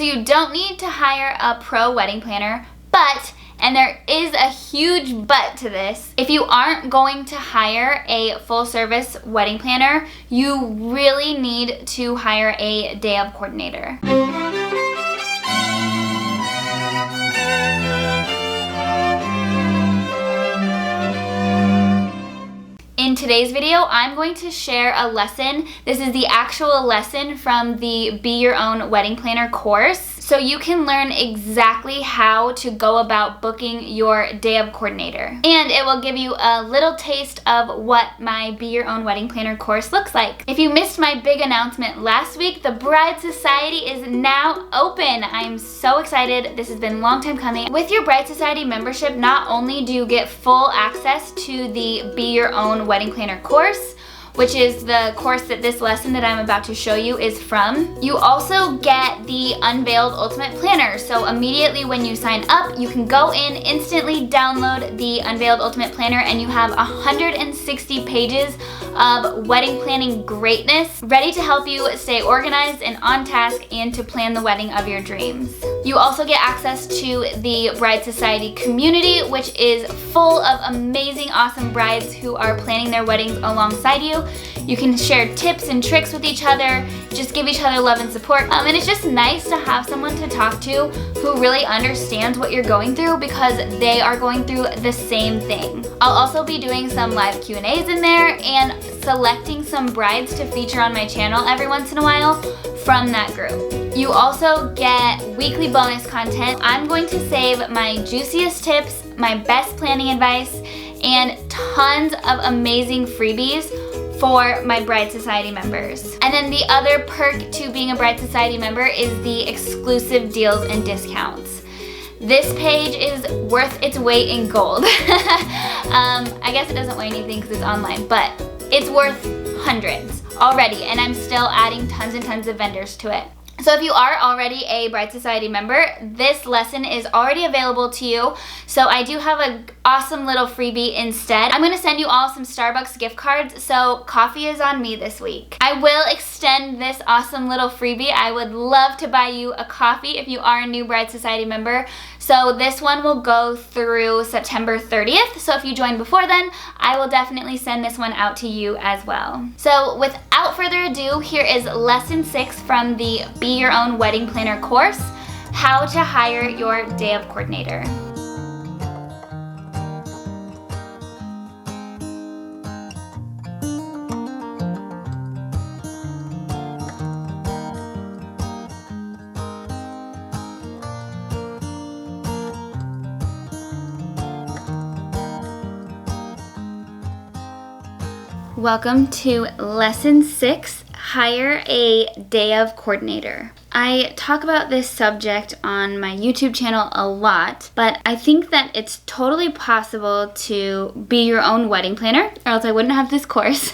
So you don't need to hire a pro wedding planner, but, and there is a huge but to this, if you aren't going to hire a full service wedding planner, you really need to hire a day of coordinator. In today's video, I'm going to share a lesson. This is the actual lesson from the Be Your Own Wedding Planner course. So you can learn exactly how to go about booking your day of coordinator. And it will give you a little taste of what my Be Your Own Wedding Planner course looks like. If you missed my big announcement last week, the Bride Society is now open. I am so excited. This has been a long time coming. With your Bride Society membership, not only do you get full access to the Be Your Own Wedding Planner course, which is the course that this lesson that I'm about to show you is from. You also get the Unveiled Ultimate Planner. So immediately when you sign up, you can go in, instantly download the Unveiled Ultimate Planner, and you have 160 pages of wedding planning greatness ready to help you stay organized and on task and to plan the wedding of your dreams. You also get access to the Bride Society community, which is full of amazing, awesome brides who are planning their weddings alongside you. You can share tips and tricks with each other, just give each other love and support. And it's just nice to have someone to talk to who really understands what you're going through because they are going through the same thing. I'll also be doing some live Q&As in there and selecting some brides to feature on my channel every once in a while from that group. You also get weekly bonus content. I'm going to save my juiciest tips, my best planning advice, and tons of amazing freebies for my Bride Society members. And then the other perk to being a Bride Society member is the exclusive deals and discounts. This page is worth its weight in gold. I guess it doesn't weigh anything because it's online, but it's worth hundreds already, and I'm still adding tons and tons of vendors to it. So if you are already a Bride Society member, this lesson is already available to you. So I do have an awesome little freebie instead. I'm going to send you all some Starbucks gift cards, so coffee is on me this week. I will extend this awesome little freebie. I would love to buy you a coffee if you are a new Bride Society member. So this one will go through September 30th. So if you join before then, I will definitely send this one out to you as well. So without further ado, here is lesson 6 from the Be Your Own Wedding Planner course, how to hire your day of coordinator. Welcome to lesson 6, hire a day of coordinator. I talk about this subject on my YouTube channel a lot, but I think that it's totally possible to be your own wedding planner, or else I wouldn't have this course.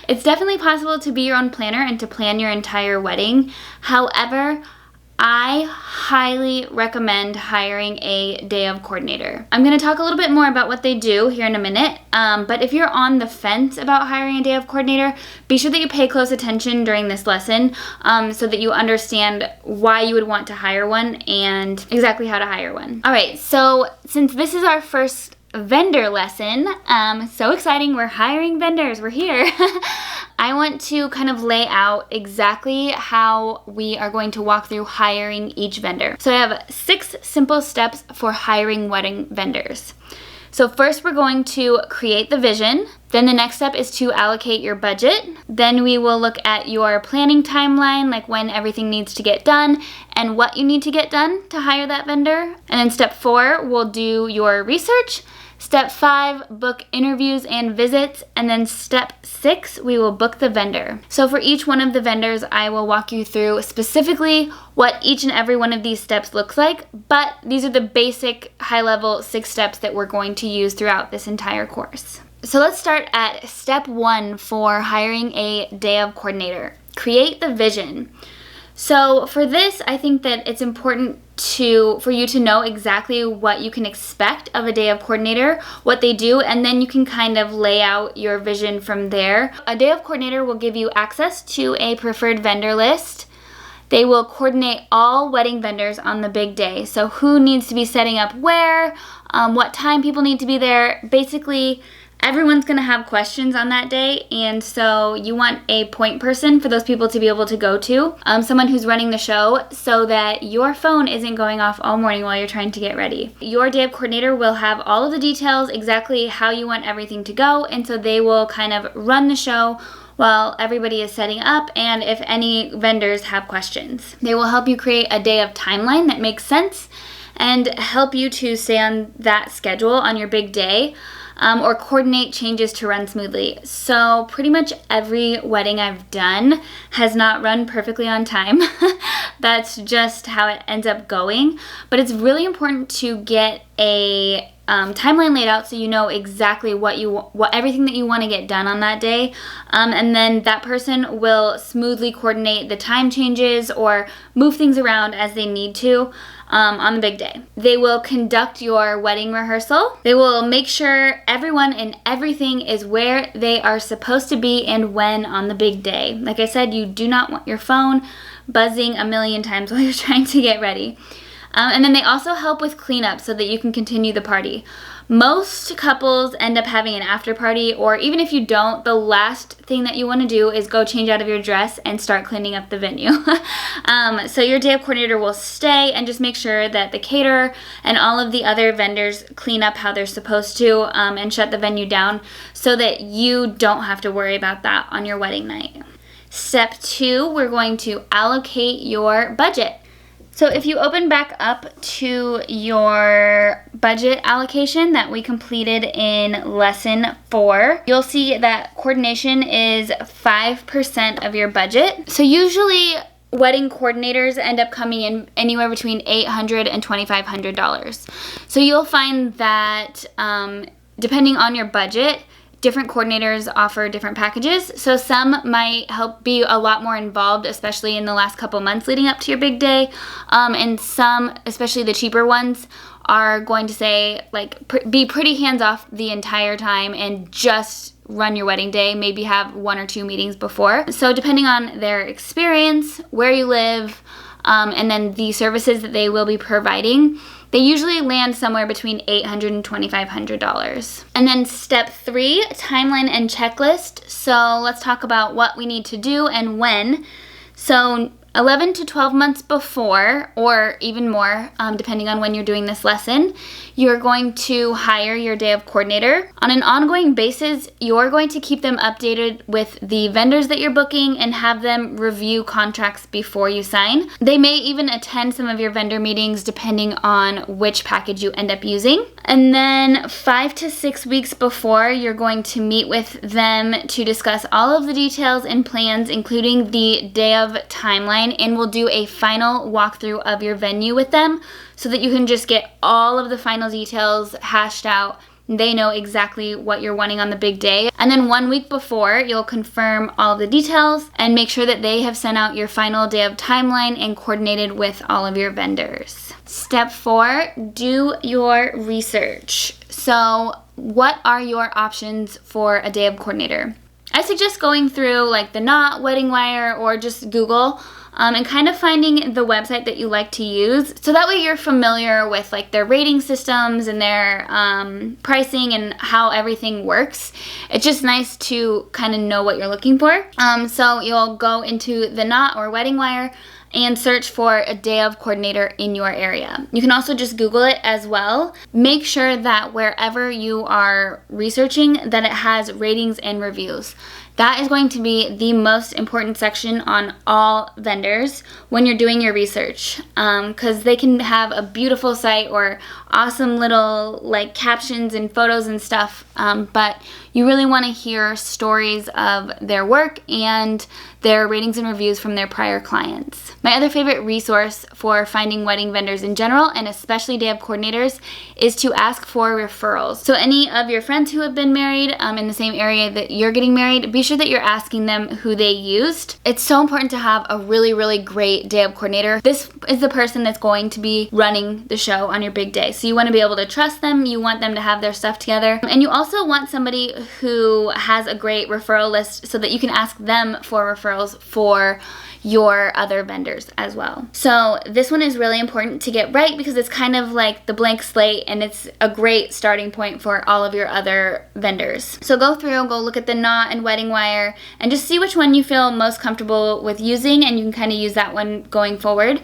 It's definitely possible to be your own planner and to plan your entire wedding. However, I highly recommend hiring a day of coordinator. I'm going to talk a little bit more about what they do here in a minute, but if you're on the fence about hiring a day of coordinator, be sure that you pay close attention during this lesson so that you understand why you would want to hire one and exactly how to hire one. All right, so since this is our first vendor lesson, so exciting, we're hiring vendors, we're here. I want to kind of lay out exactly how we are going to walk through hiring each vendor. So I have 6 simple steps for hiring wedding vendors. So first we're going to create the vision. Then the next step is to allocate your budget. Then we will look at your planning timeline, like when everything needs to get done and what you need to get done to hire that vendor. And then step 4, we'll do your research. Step 5, book interviews and visits, and then step 6, we will book the vendor. So for each one of the vendors, I will walk you through specifically what each and every one of these steps looks like, but these are the basic high-level 6 steps that we're going to use throughout this entire course. So let's start at step 1 for hiring a day of coordinator. Create the vision. So for this, I think that it's important for you to know exactly what you can expect of a day of coordinator, what they do, and then you can kind of lay out your vision from there. A day of coordinator will give you access to a preferred vendor list. They will coordinate all wedding vendors on the big day. So who needs to be setting up where, what time people need to be there. Basically, everyone's going to have questions on that day, and so you want a point person for those people to be able to go to, someone who's running the show, so that your phone isn't going off all morning while you're trying to get ready. Your day of coordinator will have all of the details, exactly how you want everything to go, and so they will kind of run the show while everybody is setting up, and if any vendors have questions. They will help you create a day of timeline that makes sense and help you to stay on that schedule on your big day. Or coordinate changes to run smoothly. So pretty much every wedding I've done has not run perfectly on time. That's just how it ends up going. But it's really important to get a timeline laid out so you know exactly what everything that you want to get done on that day, and then that person will smoothly coordinate the time changes or move things around as they need to on the big day. They will conduct your wedding rehearsal. They will make sure everyone and everything is where they are supposed to be and when on the big day. Like I said, you do not want your phone buzzing a million times while you're trying to get ready. And then they also help with cleanup so that you can continue the party. Most couples end up having an after party, or even if you don't, the last thing that you want to do is go change out of your dress and start cleaning up the venue. So your day of coordinator will stay and just make sure that the caterer and all of the other vendors clean up how they're supposed to, and shut the venue down so that you don't have to worry about that on your wedding night. Step 2, we're going to allocate your budget. So if you open back up to your budget allocation that we completed in lesson 4, you'll see that coordination is 5% of your budget. So usually wedding coordinators end up coming in anywhere between $800 and $2,500. So you'll find that depending on your budget, different coordinators offer different packages. So some might help be a lot more involved, especially in the last couple months leading up to your big day. And some, especially the cheaper ones, are going to say, like, be pretty hands-off the entire time and just run your wedding day, maybe have 1 or 2 meetings before. So depending on their experience, where you live, and then the services that they will be providing, they usually land somewhere between $800 and $2,500. And then step 3, timeline and checklist. So let's talk about what we need to do and when. So 11 to 12 months before, or even more, depending on when you're doing this lesson, you're going to hire your day of coordinator. On an ongoing basis, you're going to keep them updated with the vendors that you're booking and have them review contracts before you sign. They may even attend some of your vendor meetings depending on which package you end up using. And then 5 to 6 weeks before, you're going to meet with them to discuss all of the details and plans, including the day of timeline, and we'll do a final walkthrough of your venue with them so that you can just get all of the final details hashed out. They know exactly what you're wanting on the big day. And then 1 week before, you'll confirm all of the details and make sure that they have sent out your final day of timeline and coordinated with all of your vendors. Step 4, do your research. So what are your options for a day of coordinator? I suggest going through like the Knot, Wedding Wire, or just Google, and kind of finding the website that you like to use. So that way you're familiar with like their rating systems and their pricing and how everything works. It's just nice to kind of know what you're looking for. So you'll go into the Knot or Wedding Wire and search for a day of coordinator in your area. You can also just Google it as well. Make sure that wherever you are researching that it has ratings and reviews. That is going to be the most important section on all vendors when you're doing your research, because they can have a beautiful site or awesome little like captions and photos and stuff, but you really want to hear stories of their work and their ratings and reviews from their prior clients. My other favorite resource for finding wedding vendors in general, and especially day of coordinators, is to ask for referrals. So any of your friends who have been married in the same area that you're getting married, be sure that you're asking them who they used. It's so important to have a really, really great day of coordinator. This is the person that's going to be running the show on your big day. So you want to be able to trust them. You want them to have their stuff together. And you also want somebody who has a great referral list so that you can ask them for referrals for your other vendors as well. So this one is really important to get right because it's kind of like the blank slate, and it's a great starting point for all of your other vendors. So go look at the knot and wedding wire, and just see which one you feel most comfortable with using, and you can kind of use that one going forward.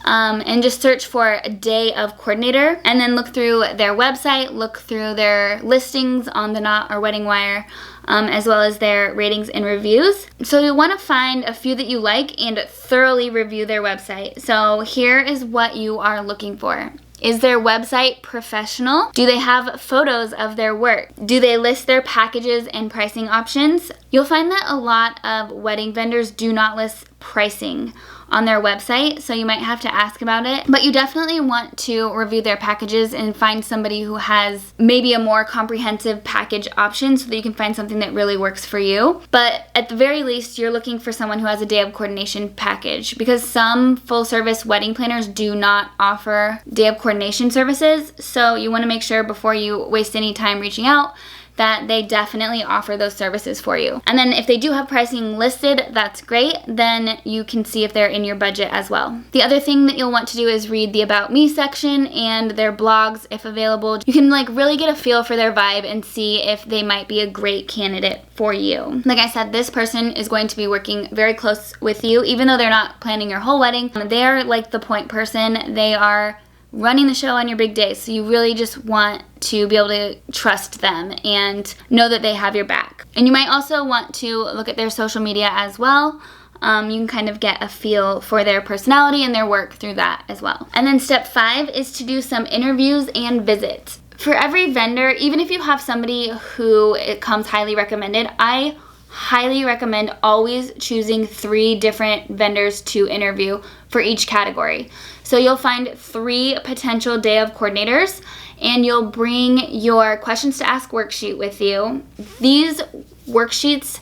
And just search for a day of coordinator, and then look through their website, look through their listings on the knot or wedding wire, as well as their ratings and reviews. So you'll want to find a few that you like and thoroughly review their website. So here is what you are looking for. Is their website professional? Do they have photos of their work? Do they list their packages and pricing options? You'll find that a lot of wedding vendors do not list pricing on their website, so you might have to ask about it. But you definitely want to review their packages and find somebody who has maybe a more comprehensive package option so that you can find something that really works for you. But at the very least, you're looking for someone who has a day of coordination package, because some full service wedding planners do not offer day of coordination services. So you want to make sure before you waste any time reaching out that they definitely offer those services for you. And then if they do have pricing listed, that's great. Then you can see if they're in your budget as well. The other thing that you'll want to do is read the About Me section and their blogs if available. You can really get a feel for their vibe and see if they might be a great candidate for you. Like I said, this person is going to be working very close with you, even though they're not planning your whole wedding. They are like the point person. They are running the show on your big day, so you really just want to be able to trust them and know that they have your back. And you might also want to look at their social media as well. You can kind of get a feel for their personality and their work through that as well. And then step 5 is to do some interviews and visits. For every vendor, even if you have somebody who it comes highly recommended, I highly recommend always choosing 3 different vendors to interview for each category. So you'll find 3 potential day of coordinators, and you'll bring your questions to ask worksheet with you. These worksheets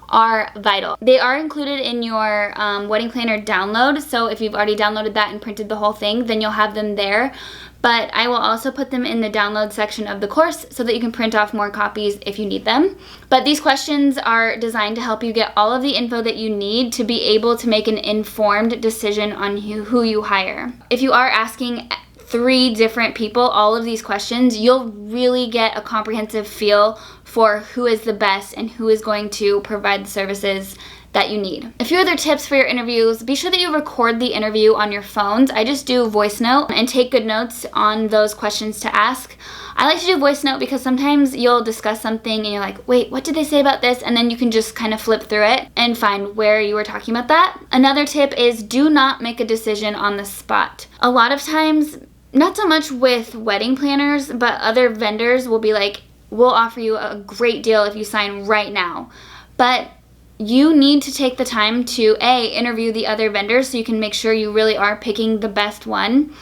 are vital. They are included in your wedding planner download, so if you've already downloaded that and printed the whole thing, then you'll have them there. But I will also put them in the download section of the course so that you can print off more copies if you need them. But these questions are designed to help you get all of the info that you need to be able to make an informed decision on who you hire. If you are asking 3 different people all of these questions, you'll really get a comprehensive feel for who is the best and who is going to provide the services that you need. A few other tips for your interviews: be sure that you record the interview on your phones. I just do voice note and take good notes on those questions to ask. I like to do voice note because sometimes you'll discuss something and you're like, wait, what did they say about this? And then you can just kind of flip through it and find where you were talking about that. Another tip is do not make a decision on the spot. A lot of times, not so much with wedding planners, but other vendors will be like, we'll offer you a great deal if you sign right now. But you need to take the time to A, interview the other vendors so you can make sure you really are picking the best one,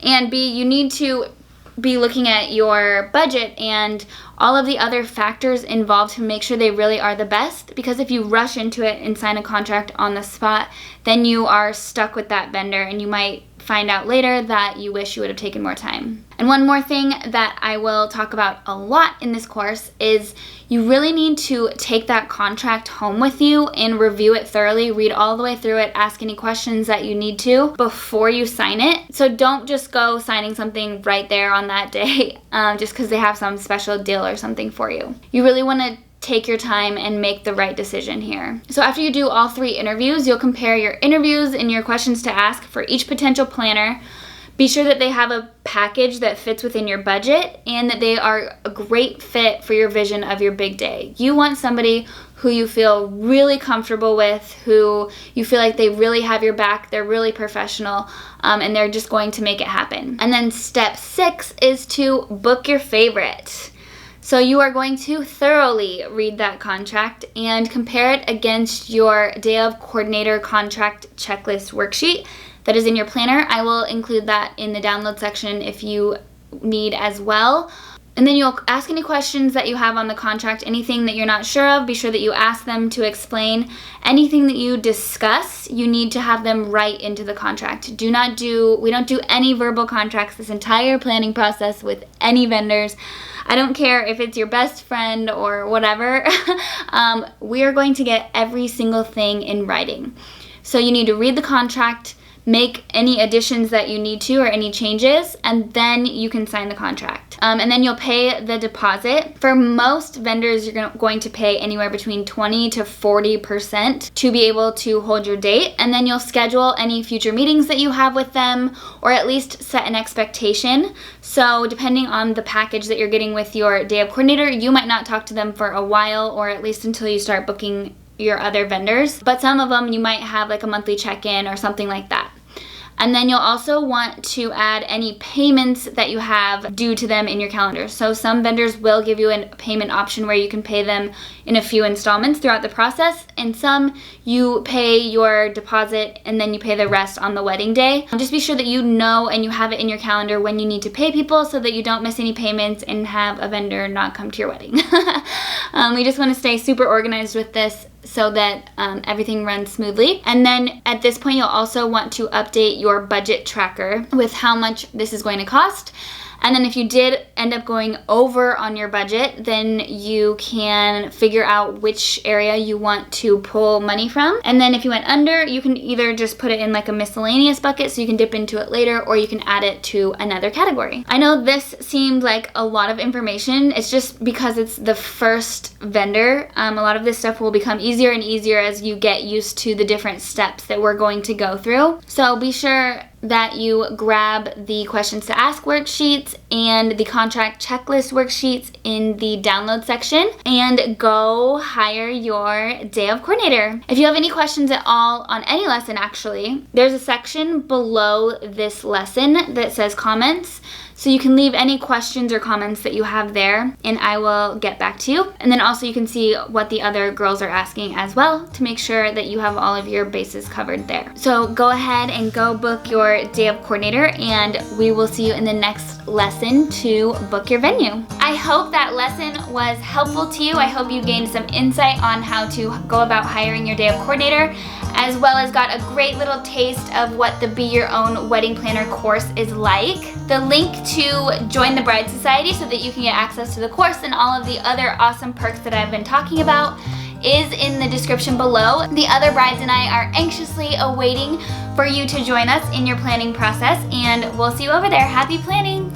and B, you need to be looking at your budget and all of the other factors involved to make sure they really are the best, because if you rush into it and sign a contract on the spot, then you are stuck with that vendor and you might find out later that you wish you would have taken more time. And one more thing that I will talk about a lot in this course is you really need to take that contract home with you and review it thoroughly, read all the way through it, ask any questions that you need to before you sign it. So don't just go signing something right there on that day just because they have some special deal or something for you. You really want to take your time and make the right decision here. So after you do all 3 interviews, you'll compare your interviews and your questions to ask for each potential planner. Be sure that they have a package that fits within your budget and that they are a great fit for your vision of your big day. You want somebody who you feel really comfortable with, who you feel like they really have your back, they're really professional, and they're just going to make it happen. And then step 6 is to book your favorite. So you are going to thoroughly read that contract and compare it against your day of coordinator contract checklist worksheet that is in your planner. I will include that in the download section if you need as well. And then you'll ask any questions that you have on the contract, anything that you're not sure of, be sure that you ask them to explain. Anything that you discuss, you need to have them write into the contract. We don't do any verbal contracts this entire planning process with any vendors. I don't care if it's your best friend or whatever. We are going to get every single thing in writing. So you need to read the contract, make any additions that you need to or any changes, and then you can sign the contract. And then you'll pay the deposit. For most vendors, you're going to pay anywhere between 20 to 40% to be able to hold your date. And then you'll schedule any future meetings that you have with them, or at least set an expectation. So depending on the package that you're getting with your day of coordinator, you might not talk to them for a while, or at least until you start booking your other vendors. But some of them you might have like a monthly check-in or something like that. And then you'll also want to add any payments that you have due to them in your calendar. So some vendors will give you a payment option where you can pay them in a few installments throughout the process, and some you pay your deposit and then you pay the rest on the wedding day. Just be sure that you know and you have it in your calendar when you need to pay people so that you don't miss any payments and have a vendor not come to your wedding. We just want to stay super organized with this so that everything runs smoothly. And then at this point, you'll also want to update your budget tracker with how much this is going to cost. And then if you did end up going over on your budget, then you can figure out which area you want to pull money from. And then if you went under, you can either just put it in like a miscellaneous bucket so you can dip into it later, or you can add it to another category. I know this seemed like a lot of information. It's just because it's the first vendor. A lot of this stuff will become easier and easier as you get used to the different steps that we're going to go through. So be sure that you grab the questions to ask worksheets and the contract checklist worksheets in the download section and go hire your day of coordinator. If you have any questions at all on any lesson, actually, there's a section below this lesson that says comments. So you can leave any questions or comments that you have there and I will get back to you. And then also you can see what the other girls are asking as well to make sure that you have all of your bases covered there. So go ahead and go book your day of coordinator and we will see you in the next lesson to book your venue. I hope that lesson was helpful to you. I hope you gained some insight on how to go about hiring your day of coordinator, as well as got a great little taste of what the Be Your Own Wedding Planner course is like. The link to join the Bride Society so that you can get access to the course and all of the other awesome perks that I've been talking about is in the description below. The other brides and I are anxiously awaiting for you to join us in your planning process, and we'll see you over there. Happy planning!